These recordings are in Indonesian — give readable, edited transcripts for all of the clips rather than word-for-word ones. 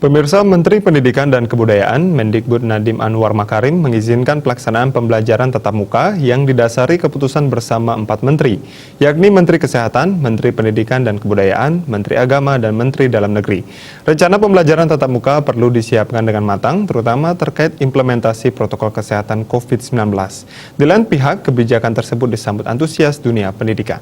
Pemirsa, Menteri Pendidikan dan Kebudayaan Mendikbud Nadiem Anwar Makarim mengizinkan pelaksanaan pembelajaran tatap muka yang didasari keputusan bersama 4 menteri, yakni Menteri Kesehatan, Menteri Pendidikan dan Kebudayaan, Menteri Agama, dan Menteri Dalam Negeri. Rencana pembelajaran tatap muka perlu disiapkan dengan matang, terutama terkait implementasi protokol kesehatan COVID-19. Di lain pihak, kebijakan tersebut disambut antusias dunia pendidikan.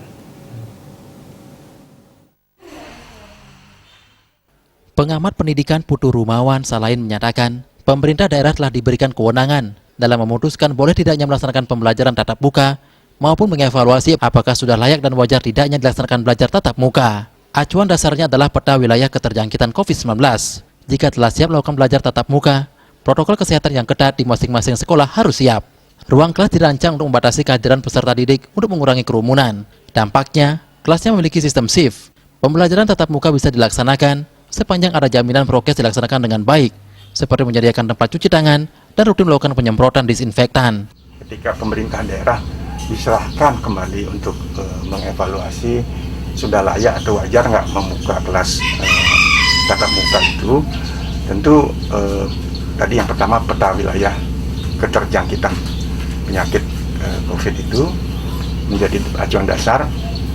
Pengamat pendidikan Putu Rumawan Salahin menyatakan, pemerintah daerah telah diberikan kewenangan dalam memutuskan boleh tidaknya melaksanakan pembelajaran tatap muka maupun mengevaluasi apakah sudah layak dan wajar tidaknya dilaksanakan belajar tatap muka. Acuan dasarnya adalah peta wilayah keterjangkitan COVID-19. Jika telah siap melakukan belajar tatap muka, protokol kesehatan yang ketat di masing-masing sekolah harus siap. Ruang kelas dirancang untuk membatasi kehadiran peserta didik untuk mengurangi kerumunan. Dampaknya, kelasnya memiliki sistem shift. Pembelajaran tatap muka bisa dilaksanakan sepanjang ada jaminan prokes dilaksanakan dengan baik, seperti menyediakan tempat cuci tangan dan rutin melakukan penyemprotan disinfektan. Ketika pemerintah daerah diserahkan kembali untuk mengevaluasi sudah layak atau wajar nggak membuka kelas tatap muka itu, tentu tadi yang pertama peta wilayah keterjangkitan penyakit COVID itu menjadi acuan dasar,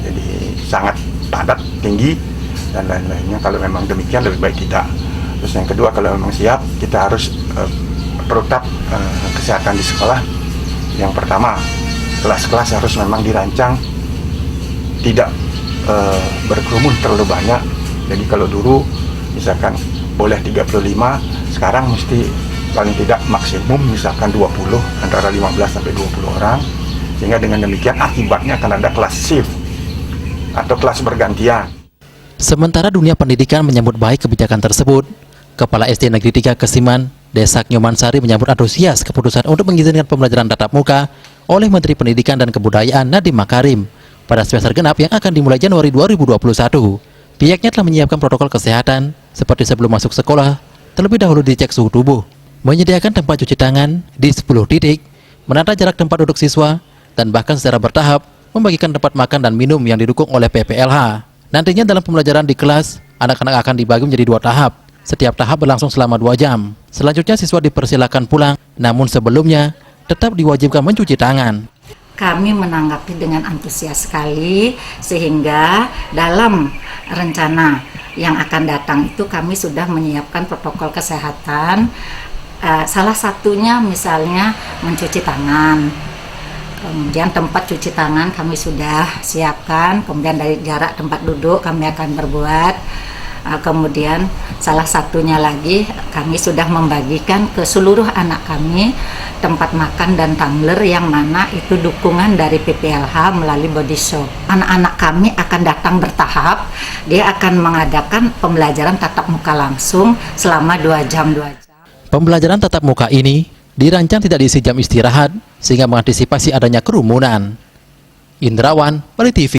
jadi sangat padat, tinggi, dan lain-lainnya. Kalau memang demikian lebih baik tidak. Terus yang kedua, kalau memang siap, kita harus protap kesehatan di sekolah. Yang pertama, kelas-kelas harus memang dirancang tidak berkerumun terlalu banyak. Jadi kalau dulu misalkan boleh 35, sekarang mesti paling tidak maksimum misalkan 20, antara 15 sampai 20 orang. Sehingga dengan demikian akibatnya akan ada kelas shift atau kelas bergantian. Sementara dunia pendidikan menyambut baik kebijakan tersebut, Kepala SD Negeri 3 Kesiman, Desak Nyomansari menyambut antusias keputusan untuk mengizinkan pembelajaran tatap muka oleh Menteri Pendidikan dan Kebudayaan Nadiem Makarim pada semester genap yang akan dimulai Januari 2021. Pihaknya telah menyiapkan protokol kesehatan seperti sebelum masuk sekolah, terlebih dahulu dicek suhu tubuh, menyediakan tempat cuci tangan di 10 titik, menata jarak tempat duduk siswa, dan bahkan secara bertahap membagikan tempat makan dan minum yang didukung oleh PPLH. Nantinya dalam pembelajaran di kelas, anak-anak akan dibagi menjadi 2 tahap. Setiap tahap berlangsung selama 2 jam. Selanjutnya siswa dipersilakan pulang, namun sebelumnya tetap diwajibkan mencuci tangan. Kami menanggapi dengan antusias sekali, sehingga dalam rencana yang akan datang itu kami sudah menyiapkan protokol kesehatan. Salah satunya misalnya mencuci tangan. Kemudian tempat cuci tangan kami sudah siapkan, kemudian dari jarak tempat duduk kami akan berbuat. Kemudian salah satunya lagi kami sudah membagikan ke seluruh anak kami tempat makan dan tumbler yang mana itu dukungan dari PPLH melalui body shop. Anak-anak kami akan datang bertahap, dia akan mengadakan pembelajaran tatap muka langsung selama 2 jam. Pembelajaran tatap muka ini dirancang tidak diisi jam istirahat sehingga mengantisipasi adanya kerumunan. Indrawan, Bali TV.